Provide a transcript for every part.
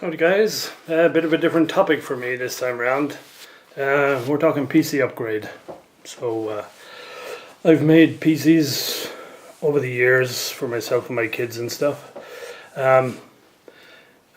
Howdy guys, a bit of a different topic for me this time around. We're talking PC upgrade. So I've made PCs over the years for myself and my kids and stuff. I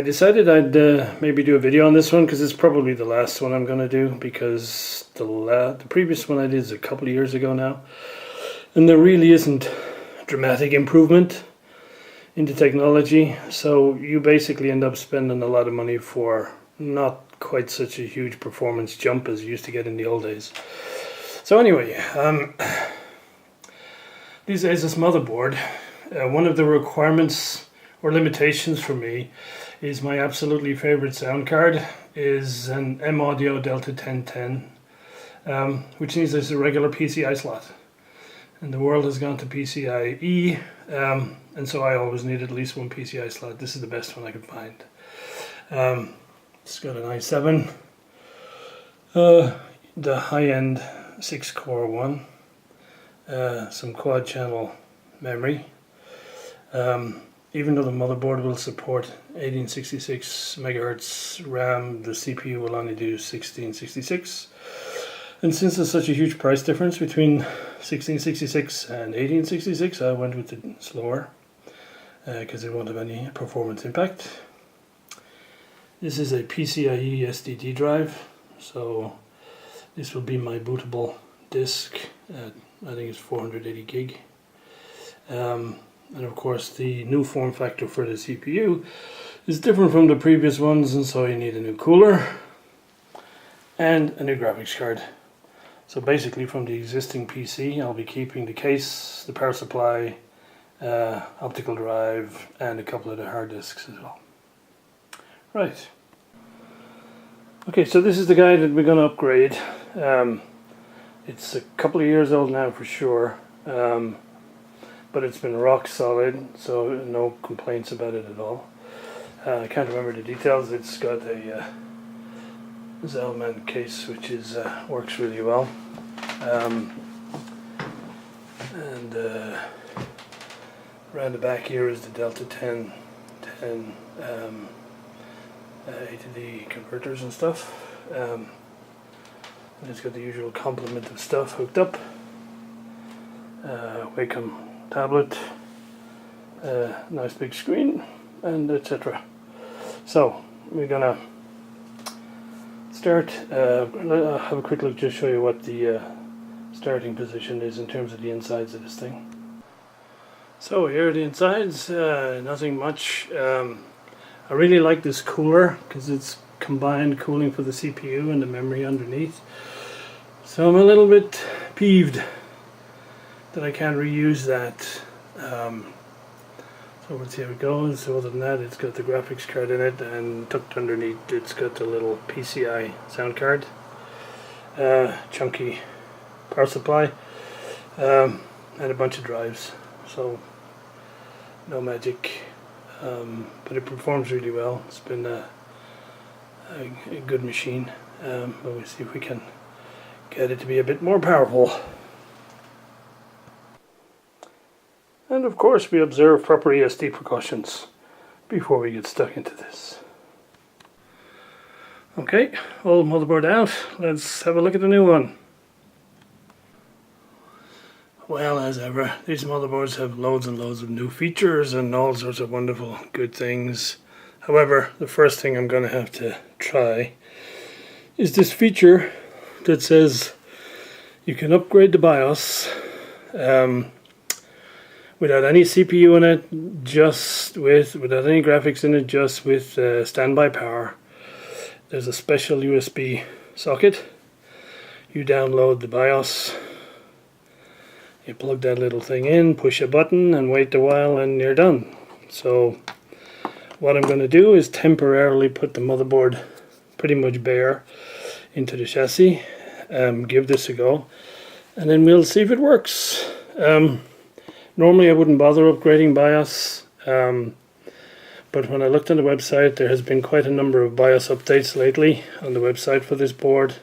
decided I'd maybe do a video on this one because it's probably the last one I'm going to do, because the previous one I did is a couple of years ago now, and there really isn't dramatic improvement into technology, so you basically end up spending a lot of money for not quite such a huge performance jump as you used to get in the old days. So anyway, these days this motherboard, one of the requirements or limitations for me is my absolutely favorite sound card is an M-Audio Delta 1010, which needs a regular PCI slot. And the world has gone to PCIe, and so I always need at least one PCI slot. This is the best one I could find. It's got an i7, the high-end 6-core one, some quad-channel memory. Even though the motherboard will support 1866 megahertz RAM, the CPU will only do 1666. And since there's such a huge price difference between 1666 and 1866, I went with the slower because it won't have any performance impact. This is a PCIe SSD drive, so this will be my bootable disk. I think it's 480 gig. And of course the new form factor for the CPU is different from the previous ones, and so you need a new cooler and a new graphics card. So basically from the existing PC I'll be keeping the case, the power supply, optical drive, and a couple of the hard disks as well. Right. Okay, so this is the guy that we're going to upgrade. It's a couple of years old now for sure, but it's been rock solid, so no complaints about it at all. I can't remember the details. It's got a Zellman case which is works really well, and around the back here is the Delta 1010 A to D converters and stuff, and it's got the usual complement of stuff hooked up. Wacom tablet, nice big screen, and etc. So we're gonna start. I'll have a quick look, just show you what the starting position is in terms of the insides of this thing. So here are the insides. Nothing much. I really like this cooler because it's combined cooling for the CPU and the memory underneath. So I'm a little bit peeved that I can't reuse that. So we'll see how it goes. So other than that, it's got the graphics card in it, and tucked underneath it's got the little PCI sound card, chunky power supply, and a bunch of drives. So no magic, but it performs really well. It's been a good machine, but we'll see if we can get it to be a bit more powerful. And of course we observe proper ESD precautions before we get stuck into this. Okay, old motherboard out, let's have a look at the new one. Well, as ever, these motherboards have loads and loads of new features and all sorts of wonderful good things. However, the first thing I'm going to have to try is this feature that says you can upgrade the BIOS without any CPU in it, without any graphics in it, just with standby power. There's a special USB socket. You download the BIOS, you plug that little thing in, push a button and wait a while, and you're done. So what I'm going to do is temporarily put the motherboard pretty much bare into the chassis, give this a go, and then we'll see if it works. Normally I wouldn't bother upgrading BIOS, but when I looked on the website, there has been quite a number of BIOS updates lately on the website for this board,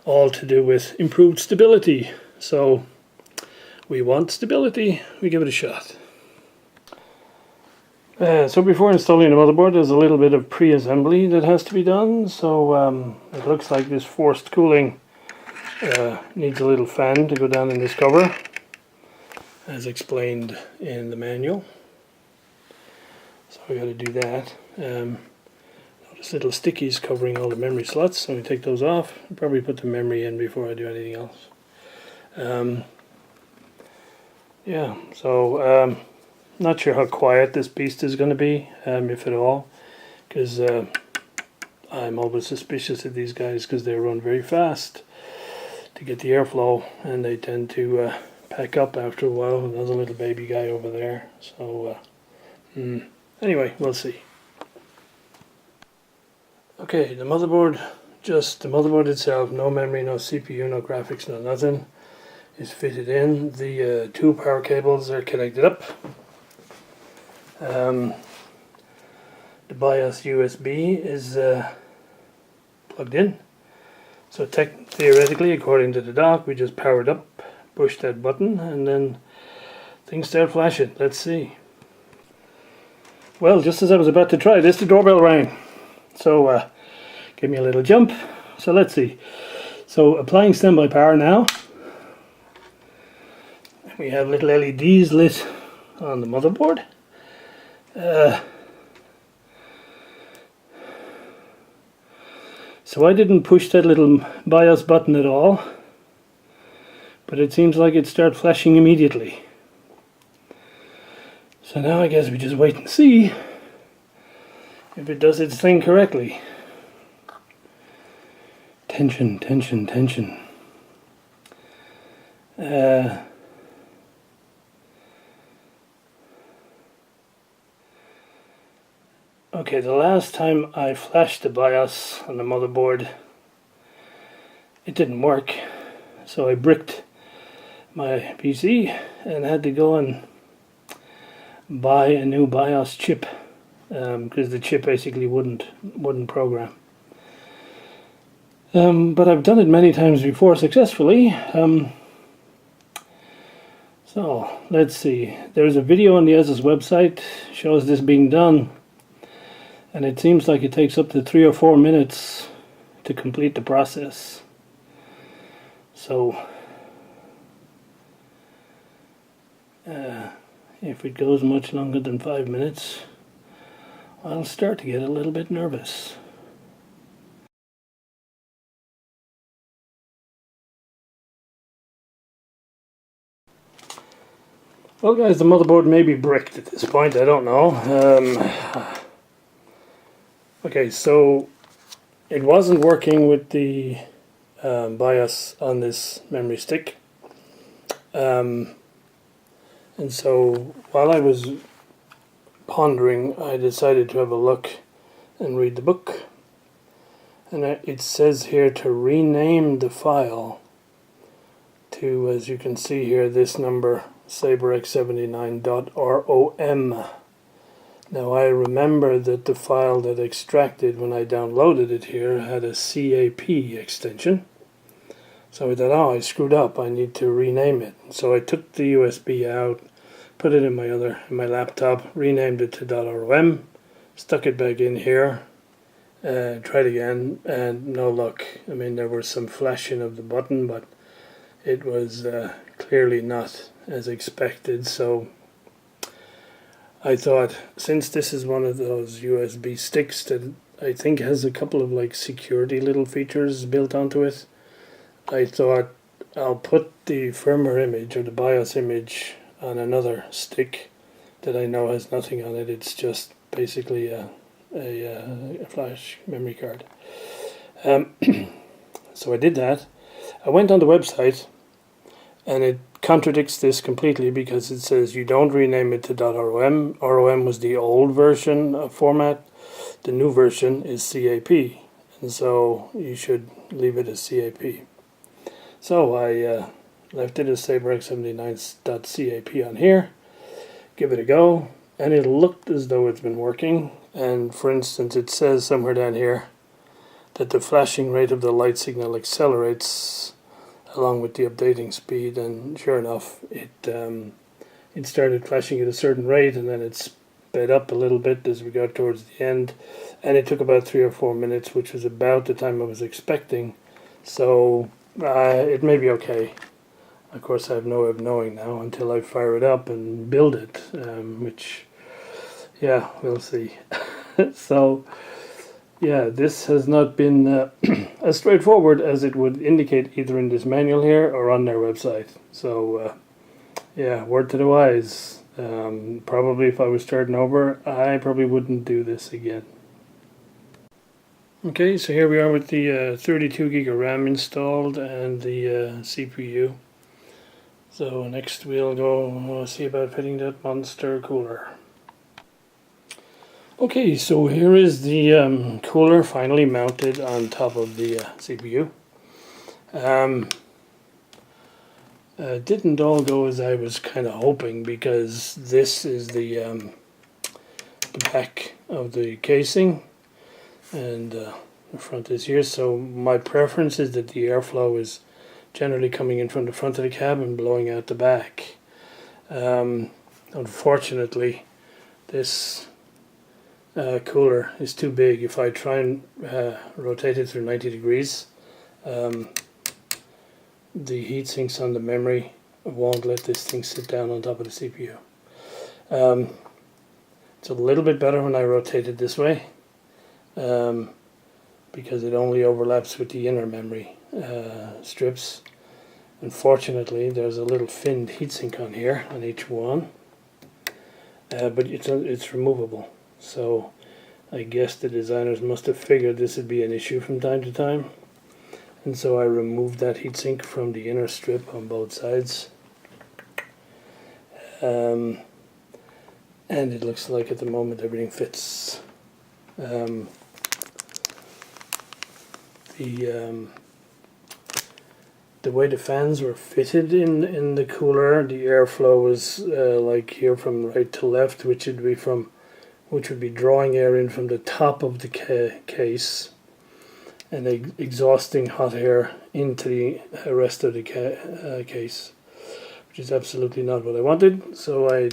all to do with improved stability. So we want stability, we give it a shot. So before installing the motherboard, there's a little bit of pre-assembly that has to be done. So it looks like this forced cooling needs a little fan to go down in this cover, as explained in the manual. So we got to do that. Notice little stickies covering all the memory slots, so we take those off. I'll probably put the memory in before I do anything else. Yeah, so not sure how quiet this beast is going to be, if at all, because I'm always suspicious of these guys because they run very fast to get the airflow, and they tend to pack up after a while. There's a little baby guy over there, so anyway, we'll see. Okay, the motherboard, just the motherboard itself, no memory, no CPU, no graphics, no nothing, is fitted in. The two power cables are connected up. The BIOS USB is plugged in. So theoretically, according to the dock, we just power it up, push that button, and then things start flashing. Let's see. Well, just as I was about to try this, the doorbell rang. So give me a little jump. So let's see. So applying standby power now. We have little LEDs lit on the motherboard. So I didn't push that little BIOS button at all, but it seems like it started flashing immediately. So now I guess we just wait and see if it does its thing correctly. Tension, tension, tension. Okay, the last time I flashed the BIOS on the motherboard, it didn't work. So I bricked my PC and had to go and buy a new BIOS chip because the chip basically wouldn't program. But I've done it many times before successfully. So let's see. There's a video on the Asus website shows this being done. And it seems like it takes up to 3 or 4 minutes to complete the process. So, if it goes much longer than 5 minutes, I'll start to get a little bit nervous. Well guys, the motherboard may be bricked at this point, I don't know. Okay, so it wasn't working with the BIOS on this memory stick. And so while I was pondering, I decided to have a look and read the book. And it says here to rename the file to, as you can see here, this number, saberx79.rom. Now I remember that the file that extracted when I downloaded it here had a CAP extension. So I thought, oh, I screwed up, I need to rename it. So I took the USB out, put it in my laptop, renamed it to .rom, stuck it back in here, tried again, and no luck. I mean, there was some flashing of the button, but it was clearly not as expected. So I thought, since this is one of those USB sticks that I think has a couple of like security little features built onto it, I thought I'll put the firmware image or the BIOS image on another stick that I know has nothing on it. It's just basically a flash memory card. So I did that. I went on the website and it contradicts this completely because it says you don't rename it to .rom. .rom was the old version format. The new version is CAP, and so you should leave it as CAP. So I left it as saberx79.cap on here, give it a go, and it looked as though it's been working. And for instance, it says somewhere down here that the flashing rate of the light signal accelerates along with the updating speed, and sure enough, it started flashing at a certain rate, and then it's sped up a little bit as we got towards the end, and it took about 3 or 4 minutes, which was about the time I was expecting. So it may be okay. Of course, I have no way of knowing now until I fire it up and build it, which, yeah, we'll see. So, yeah, this has not been as straightforward as it would indicate either in this manual here or on their website. So, yeah, word to the wise. Probably if I was starting over, I probably wouldn't do this again. Okay, so here we are with the 32 gig of RAM installed and the CPU. So next we'll go see about fitting that monster cooler. Okay, so here is the cooler finally mounted on top of the CPU. Didn't all go as I was kind of hoping, because this is the back of the casing, and the front is here. So my preference is that the airflow is generally coming in from the front of the cab and blowing out the back. Unfortunately, this cooler is too big. If I try and rotate it through 90 degrees, the heat sinks on the memory won't let this thing sit down on top of the CPU. It's a little bit better when I rotate it this way, because it only overlaps with the inner memory strips. Unfortunately, there's a little finned heatsink on here on each one, but it's removable. So I guess the designers must have figured this would be an issue from time to time, and so I removed that heatsink from the inner strip on both sides. And it looks like at the moment everything fits. The way the fans were fitted in the cooler, the airflow was like here from right to left, which would be drawing air in from the top of the case and exhausting hot air into the rest of the case, which is absolutely not what I wanted. So I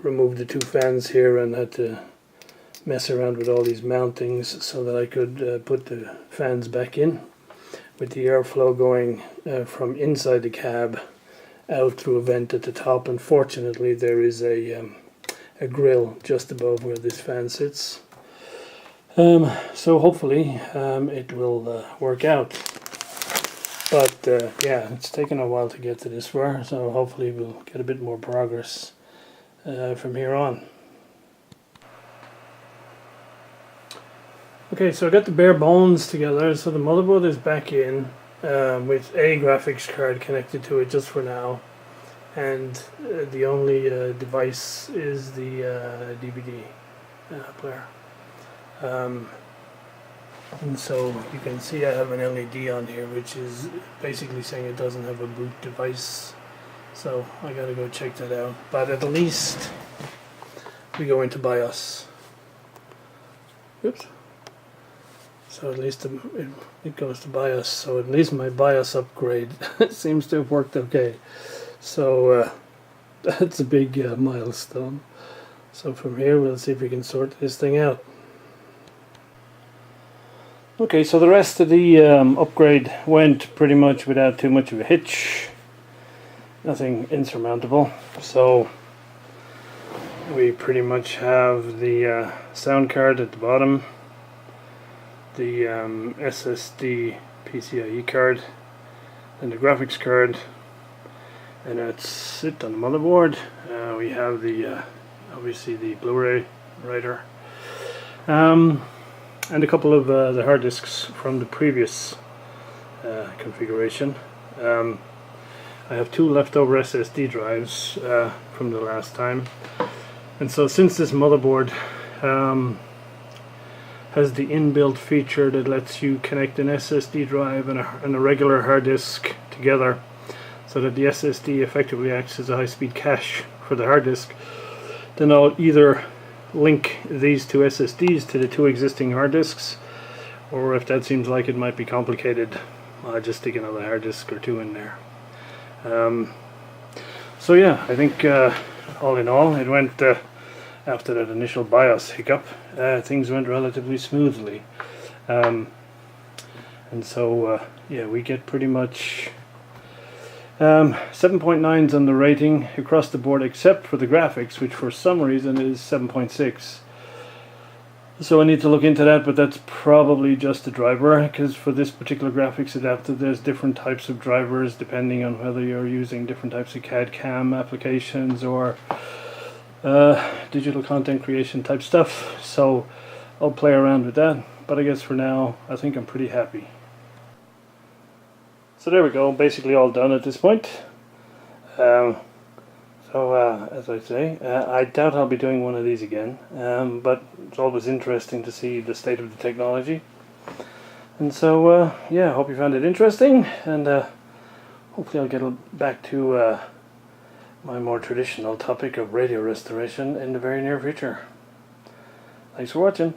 removed the two fans here and had to mess around with all these mountings so that I could put the fans back in, with the airflow going from inside the cab out through a vent at the top. Unfortunately, there is a grill just above where this fan sits. So hopefully it will work out. But yeah, it's taken a while to get to this far, so hopefully we'll get a bit more progress from here on. Okay, so I got the bare bones together. So the motherboard is back in with a graphics card connected to it just for now, and the only device is the DVD player. And so you can see I have an LED on here, which is basically saying it doesn't have a boot device. So I gotta go check that out. But at least we go into BIOS. Oops. So at least it goes to BIOS. So at least my BIOS upgrade seems to have worked okay. So that's a big milestone. So from here we'll see if we can sort this thing out. Okay, so the rest of the upgrade went pretty much without too much of a hitch. Nothing insurmountable. So we pretty much have the sound card at the bottom, the SSD PCIe card, and the graphics card, and that's it on the motherboard. We have the obviously the Blu-ray writer, and a couple of the hard disks from the previous configuration. I have two leftover SSD drives from the last time, and so since this motherboard has the inbuilt feature that lets you connect an SSD drive and a regular hard disk together, so that the SSD effectively acts as a high-speed cache for the hard disk, then I'll either link these two SSDs to the two existing hard disks, or if that seems like it might be complicated, I'll just stick another hard disk or two in there. So yeah, I think all in all it went after that initial BIOS hiccup, things went relatively smoothly. And so, yeah, we get pretty much 7.9s on the rating across the board, except for the graphics, which for some reason is 7.6. So I need to look into that, but that's probably just a driver, because for this particular graphics adapter there's different types of drivers depending on whether you're using different types of CAD CAM applications or digital content creation type stuff. So I'll play around with that, but I guess for now I think I'm pretty happy. So there we go, basically all done at this point. As I say, I doubt I'll be doing one of these again, but it's always interesting to see the state of the technology. And so, yeah, hope you found it interesting, and hopefully I'll get back to my more traditional topic of radio restoration in the very near future. Thanks for watching.